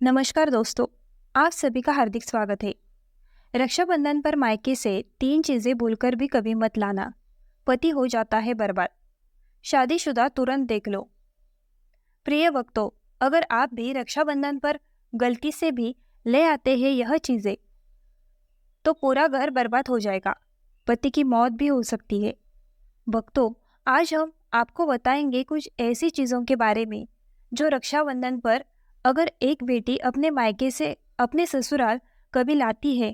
नमस्कार दोस्तों, आप सभी का हार्दिक स्वागत है। रक्षाबंधन पर मायके से 3 चीजें भूलकर भी कभी मत लाना। पति हो जाता है बर्बाद। शादीशुदा तुरंत देख लो। प्रिय भक्तों, अगर आप भी रक्षाबंधन पर गलती से भी ले आते हैं यह चीजें, तो पूरा घर बर्बाद हो जाएगा। पति की मौत भी हो सकती है। भक्तों, आज हम आपको बताएंगे कुछ ऐसी चीजों के बारे में जो रक्षाबंधन पर अगर एक बेटी अपने मायके से अपने ससुराल कभी लाती है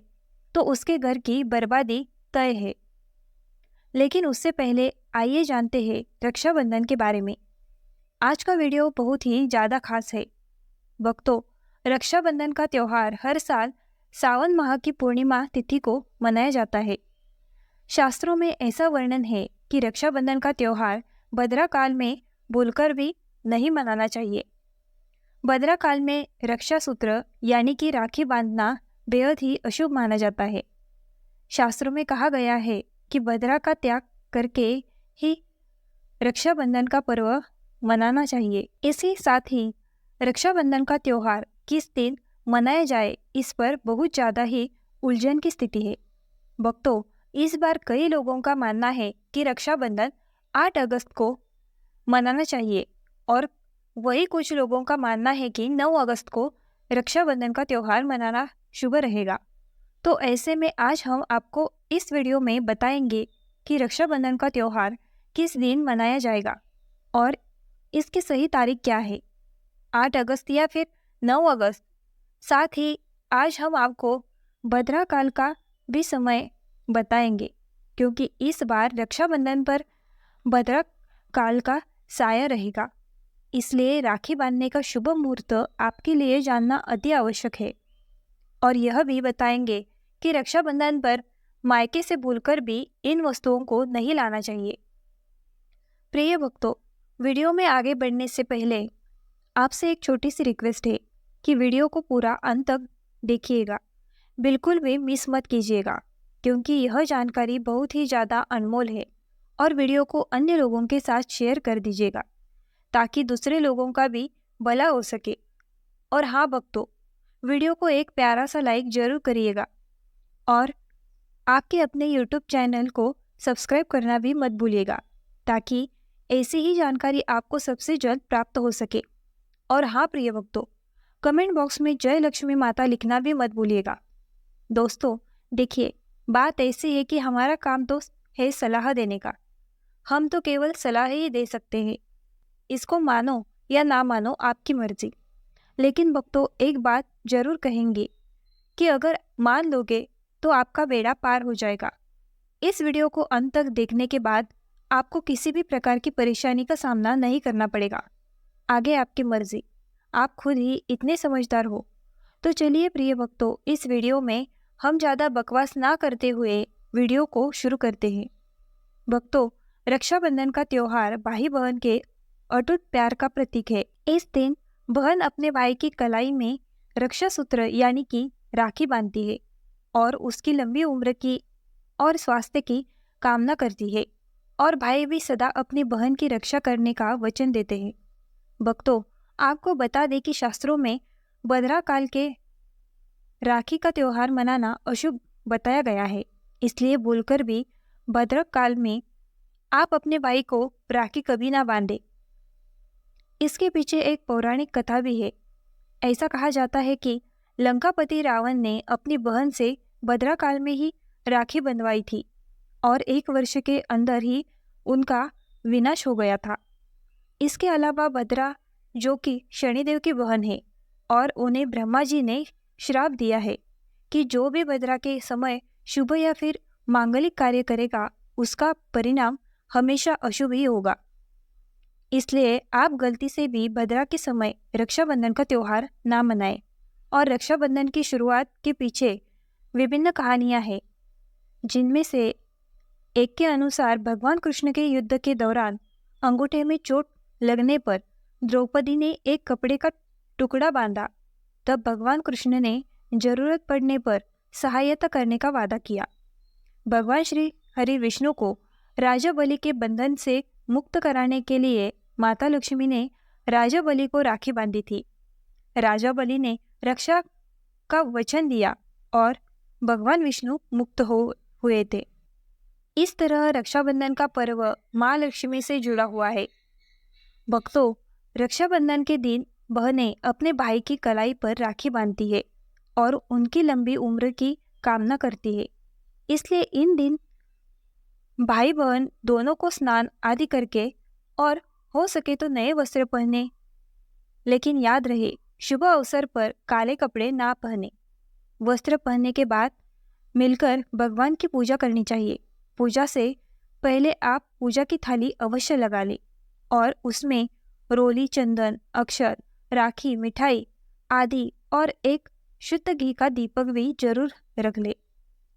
तो उसके घर की बर्बादी तय है। लेकिन उससे पहले आइए जानते हैं रक्षाबंधन के बारे में। आज का वीडियो बहुत ही ज़्यादा खास है। भक्तों, रक्षाबंधन का त्यौहार हर साल सावन माह की पूर्णिमा तिथि को मनाया जाता है। शास्त्रों में ऐसा वर्णन है कि रक्षाबंधन का त्यौहार भद्रा काल में भूलकर भी नहीं मनाना चाहिए। भद्रा काल में रक्षा सूत्र यानी कि राखी बांधना बेहद ही अशुभ माना जाता है। शास्त्रों में कहा गया है कि भद्रा का त्याग करके ही रक्षाबंधन का पर्व मनाना चाहिए। इसी साथ ही रक्षाबंधन का त्यौहार किस दिन मनाया जाए, इस पर बहुत ज़्यादा ही उलझन की स्थिति है। भक्तों, इस बार कई लोगों का मानना है कि रक्षाबंधन 8 अगस्त को मनाना चाहिए और वही कुछ लोगों का मानना है कि 9 अगस्त को रक्षाबंधन का त्यौहार मनाना शुभ रहेगा। तो ऐसे में आज हम आपको इस वीडियो में बताएंगे कि रक्षाबंधन का त्यौहार किस दिन मनाया जाएगा और इसकी सही तारीख क्या है, 8 अगस्त या फिर 9 अगस्त। साथ ही आज हम आपको भद्रा काल का भी समय बताएंगे, क्योंकि इस बार रक्षाबंधन पर भद्रा काल का साया रहेगा। इसलिए राखी बांधने का शुभ मुहूर्त आपके लिए जानना अति आवश्यक है। और यह भी बताएंगे कि रक्षाबंधन पर मायके से भूलकर भी इन वस्तुओं को नहीं लाना चाहिए। प्रिय भक्तों, वीडियो में आगे बढ़ने से पहले आपसे एक छोटी सी रिक्वेस्ट है कि वीडियो को पूरा अंत तक देखिएगा। बिल्कुल भी मिस मत कीजिएगा, क्योंकि यह जानकारी बहुत ही ज़्यादा अनमोल है। और वीडियो को अन्य लोगों के साथ शेयर कर दीजिएगा ताकि दूसरे लोगों का भी भला हो सके। और हाँ भक्तों, वीडियो को एक प्यारा सा लाइक जरूर करिएगा और आपके अपने YouTube चैनल को सब्सक्राइब करना भी मत भूलिएगा, ताकि ऐसी ही जानकारी आपको सबसे जल्द प्राप्त हो सके। और हाँ प्रिय भक्तों, कमेंट बॉक्स में जय लक्ष्मी माता लिखना भी मत भूलिएगा। दोस्तों देखिए, बात ऐसी है कि हमारा काम तो है सलाह देने का। हम तो केवल सलाह ही दे सकते हैं, इसको मानो या ना मानो आपकी मर्जी। लेकिन भक्तों, एक बात जरूर कहेंगे कि अगर मान लोगे तो आपका बेड़ा पार हो जाएगा। इस वीडियो को अंत तक देखने के बाद आपको किसी भी प्रकार की परेशानी का सामना नहीं करना पड़ेगा। आगे आपकी मर्जी, आप खुद ही इतने समझदार हो। तो चलिए प्रिय भक्तों, इस वीडियो में हम ज़्यादा बकवास ना करते हुए वीडियो को शुरू करते हैं। भक्तों, रक्षाबंधन का त्यौहार भाई बहन के अटूट प्यार का प्रतीक है। इस दिन बहन अपने भाई की कलाई में रक्षा सूत्र यानी कि राखी बांधती है और उसकी लंबी उम्र की और स्वास्थ्य की कामना करती है। और भाई भी सदा अपनी बहन की रक्षा करने का वचन देते हैं। भक्तों, आपको बता दें कि शास्त्रों में भद्रा काल के राखी का त्यौहार मनाना अशुभ बताया गया है। इसलिए भूलकर भी भद्रा काल में आप अपने भाई को राखी कभी ना बांधे। इसके पीछे एक पौराणिक कथा भी है। ऐसा कहा जाता है कि लंकापति रावण ने अपनी बहन से भद्रा काल में ही राखी बंधवाई थी और 1 वर्ष के अंदर ही उनका विनाश हो गया था। इसके अलावा भद्रा, जो कि शनिदेव की बहन है, और उन्हें ब्रह्मा जी ने श्राप दिया है कि जो भी भद्रा के समय शुभ या फिर मांगलिक कार्य करेगा, उसका परिणाम हमेशा अशुभ ही होगा। इसलिए आप गलती से भी भद्रा के समय रक्षाबंधन का त्यौहार ना मनाएं। और रक्षाबंधन की शुरुआत के पीछे विभिन्न कहानियां हैं, जिनमें से एक के अनुसार भगवान कृष्ण के युद्ध के दौरान अंगूठे में चोट लगने पर द्रौपदी ने एक कपड़े का टुकड़ा बांधा। तब भगवान कृष्ण ने जरूरत पड़ने पर सहायता करने का वादा किया। भगवान श्री हरि विष्णु को राजा बलि के बंधन से मुक्त कराने के लिए माता लक्ष्मी ने राजा बलि को राखी बांधी थी। राजा बलि ने रक्षा का वचन दिया और भगवान विष्णु मुक्त हुए थे। इस तरह रक्षाबंधन का पर्व माँ लक्ष्मी से जुड़ा हुआ है। भक्तों, रक्षाबंधन के दिन बहनें अपने भाई की कलाई पर राखी बांधती है और उनकी लंबी उम्र की कामना करती है। इसलिए इन दिन भाई बहन दोनों को स्नान आदि करके और हो सके तो नए वस्त्र पहने, लेकिन याद रहे शुभ अवसर पर काले कपड़े ना पहने। वस्त्र पहनने के बाद मिलकर भगवान की पूजा करनी चाहिए। पूजा से पहले आप पूजा की थाली अवश्य लगा लें और उसमें रोली, चंदन, अक्षत, राखी, मिठाई आदि और एक शुद्ध घी का दीपक भी जरूर रख ले।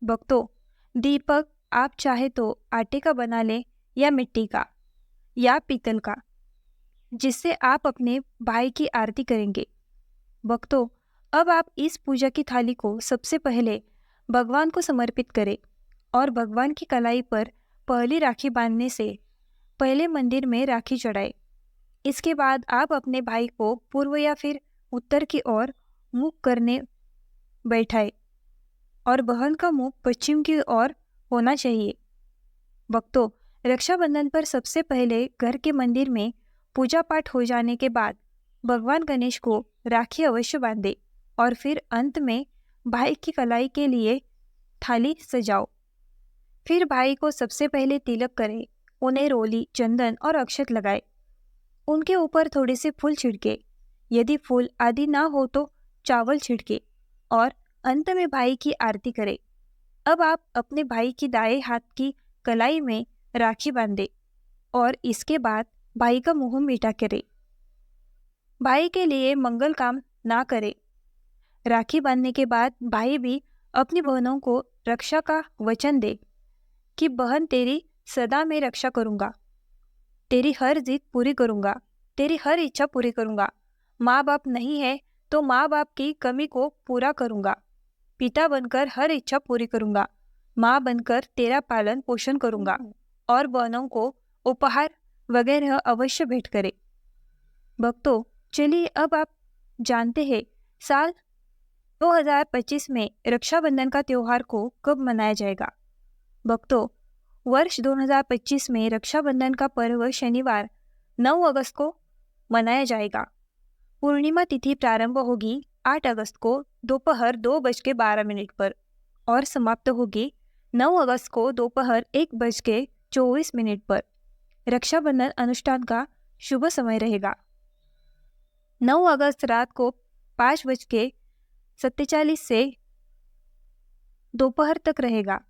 भक्तों, दीपक आप चाहे तो आटे का बना ले या मिट्टी का या पीतल का, जिससे आप अपने भाई की आरती करेंगे। भक्तों, अब आप इस पूजा की थाली को सबसे पहले भगवान को समर्पित करें और भगवान की कलाई पर पहली राखी बांधने से पहले मंदिर में राखी चढ़ाएं। इसके बाद आप अपने भाई को पूर्व या फिर उत्तर की ओर मुख करने बैठाएं और बहन का मुख पश्चिम की ओर होना चाहिए। भक्तों, रक्षाबंधन पर सबसे पहले घर के मंदिर में पूजा पाठ हो जाने के बाद भगवान गणेश को राखी अवश्य बांधे और फिर अंत में भाई की कलाई के लिए थाली सजाओ। फिर भाई को सबसे पहले तिलक करें, उन्हें रोली, चंदन और अक्षत लगाए। उनके ऊपर थोड़े से फूल छिड़के, यदि फूल आदि ना हो तो चावल छिड़के और अंत में भाई की आरती करें। अब आप अपने भाई की दाएं हाथ की कलाई में राखी बांधे और इसके बाद भाई का मुंह मीठा करें। भाई के लिए मंगल काम ना करें। राखी बांधने के बाद भाई भी अपनी बहनों को रक्षा का वचन दे कि बहन तेरी सदा मैं रक्षा करूंगा, तेरी हर जिद पूरी करूंगा, तेरी हर इच्छा पूरी करूंगा। माँ बाप नहीं है तो माँ बाप की कमी को पूरा करूंगा, पिता बनकर हर इच्छा पूरी करूंगा, माँ बनकर तेरा पालन पोषण करूंगा और बहनों को उपहार वगैरह अवश्य भेंट करे। भक्तों, चलिए अब आप जानते हैं साल 2025 में रक्षाबंधन का त्योहार को कब मनाया जाएगा। भक्तों, वर्ष 2025 में रक्षाबंधन का पर्व शनिवार 9 अगस्त को मनाया जाएगा। पूर्णिमा तिथि प्रारंभ होगी 8 अगस्त को दोपहर 2:12 पर और समाप्त होगी 9 अगस्त को दोपहर 1:24 पर। रक्षाबंधन अनुष्ठान का शुभ समय रहेगा 9 अगस्त रात को 5:47 से दोपहर तक रहेगा।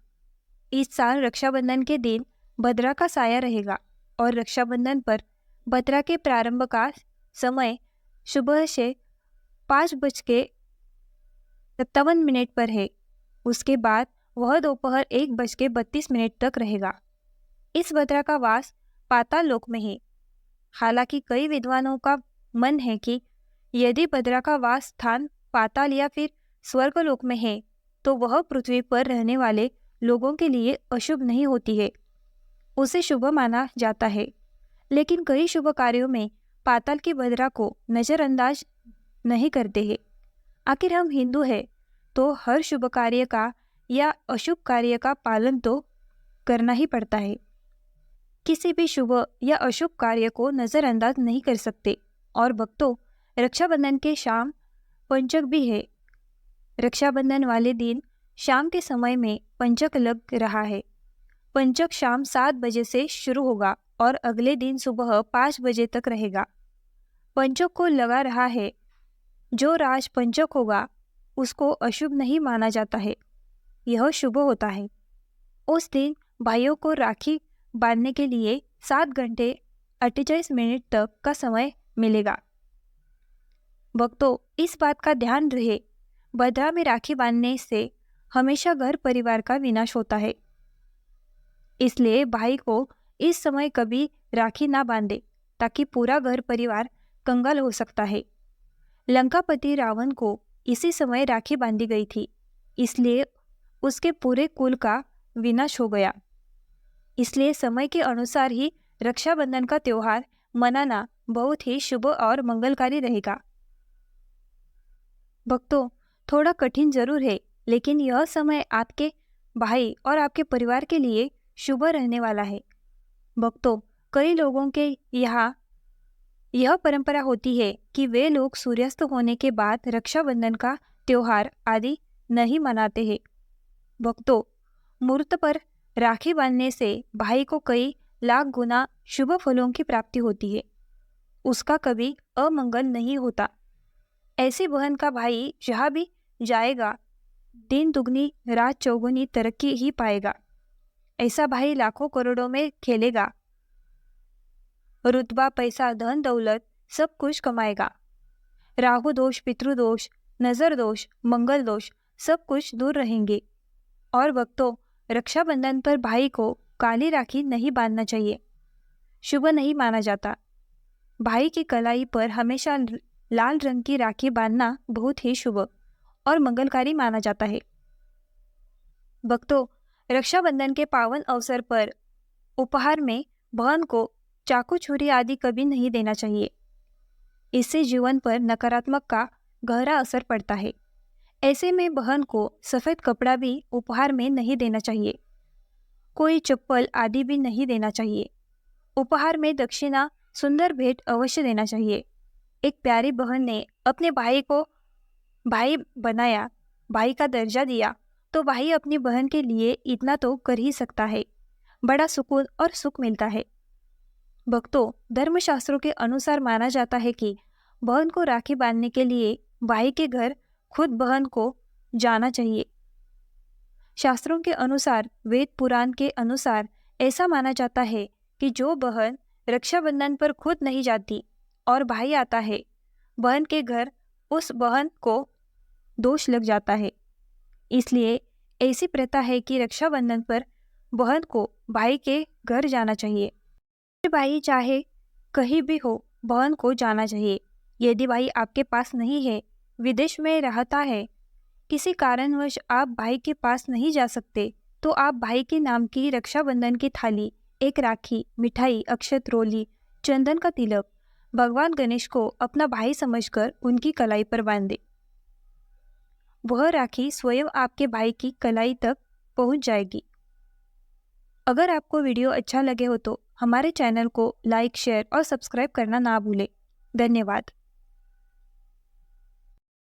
इस साल रक्षाबंधन के दिन भद्रा का साया रहेगा और रक्षाबंधन पर भद्रा के प्रारंभ का समय सुबह से 5:57 पर है। उसके बाद वह दोपहर 1:32 तक रहेगा। इस भद्रा का वास पाताल लोक में है। हालांकि कई विद्वानों का मन है कि यदि भद्रा का वास स्थान पाताल या फिर स्वर्गलोक में है तो वह पृथ्वी पर रहने वाले लोगों के लिए अशुभ नहीं होती है, उसे शुभ माना जाता है। लेकिन कई शुभ कार्यों में पाताल की भद्रा को नज़रअंदाज नहीं करते हैं। आखिर हम हिंदू हैं तो हर शुभ कार्य का या अशुभ कार्य का पालन तो करना ही पड़ता है। किसी भी शुभ या अशुभ कार्य को नज़रअंदाज नहीं कर सकते। और भक्तों, रक्षाबंधन के शाम पंचक भी है। रक्षाबंधन वाले दिन शाम के समय में पंचक लग रहा है। पंचक शाम 7 बजे से शुरू होगा और अगले दिन सुबह 5 बजे तक रहेगा। पंचक को लगा रहा है, जो राज पंचक होगा उसको अशुभ नहीं माना जाता है, यह शुभ होता है। उस दिन भाइयों को राखी बांधने के लिए 7 घंटे 48 मिनट तक का समय मिलेगा। भक्तों, इस बात का ध्यान रहे, भद्रा में राखी बांधने से हमेशा घर परिवार का विनाश होता है। इसलिए भाई को इस समय कभी राखी ना बांधे, ताकि पूरा घर परिवार कंगाल हो सकता है। लंकापति रावण को इसी समय राखी बांधी गई थी, इसलिए उसके पूरे कुल का विनाश हो गया। इसलिए समय के अनुसार ही रक्षाबंधन का त्योहार मनाना बहुत ही शुभ और मंगलकारी रहेगा। भक्तों, थोड़ा कठिन जरूर है, लेकिन यह समय आपके भाई और आपके परिवार के लिए शुभ रहने वाला है। भक्तों, कई लोगों के यहाँ यह परंपरा होती है कि वे लोग सूर्यास्त होने के बाद रक्षाबंधन का त्योहार आदि नहीं मनाते हैं। भक्तों, मुहूर्त पर राखी बांधने से भाई को कई लाख गुना शुभ फलों की प्राप्ति होती है। उसका कभी अमंगल नहीं होता। ऐसी बहन का भाई जहाँ भी जाएगा, दिन दुगनी रात चौगुनी तरक्की ही पाएगा। ऐसा भाई लाखों करोड़ों में खेलेगा, रुतबा पैसा धन दौलत सब कुछ कमाएगा। राहु दोष, पितृदोष, नजर दोष, मंगल दोष सब कुछ दूर रहेंगे। और भक्तों, रक्षाबंधन पर भाई को काली राखी नहीं बांधना चाहिए, शुभ नहीं माना जाता। भाई की कलाई पर हमेशा लाल रंग की राखी बांधना बहुत ही शुभ और मंगलकारी माना जाता है। भक्तों, रक्षाबंधन के पावन अवसर पर उपहार में बहन को चाकू छुरी आदि कभी नहीं देना चाहिए। इससे जीवन पर नकारात्मक का गहरा असर पड़ता है। ऐसे में बहन को सफ़ेद कपड़ा भी उपहार में नहीं देना चाहिए। कोई चप्पल आदि भी नहीं देना चाहिए। उपहार में दक्षिणा, सुंदर भेंट अवश्य देना चाहिए। एक प्यारी बहन ने अपने भाई को भाई बनाया, भाई का दर्जा दिया, तो भाई अपनी बहन के लिए इतना तो कर ही सकता है। बड़ा सुकून और सुख मिलता है। भक्तों, धर्मशास्त्रों के अनुसार माना जाता है कि बहन को राखी बांधने के लिए भाई के घर खुद बहन को जाना चाहिए। शास्त्रों के अनुसार, वेद पुराण के अनुसार ऐसा माना जाता है कि जो बहन रक्षाबंधन पर खुद नहीं जाती और भाई आता है, बहन के घर, उस बहन को दोष लग जाता है। इसलिए ऐसी प्रथा है कि रक्षाबंधन पर बहन को भाई के घर जाना चाहिए। भाई चाहे कहीं भी हो, बहन को जाना चाहिए। यदि भाई आपके पास नहीं है, विदेश में रहता है, किसी कारणवश आप भाई के पास नहीं जा सकते, तो आप भाई के नाम की रक्षाबंधन की थाली, एक राखी, मिठाई, अक्षत, रोली, चंदन का तिलक भगवान गणेश को अपना भाई समझकर उनकी कलाई पर बांध दे। वह राखी स्वयं आपके भाई की कलाई तक पहुंच जाएगी। अगर आपको वीडियो अच्छा लगे हो तो हमारे चैनल को लाइक, शेयर और सब्सक्राइब करना ना भूलें। धन्यवाद।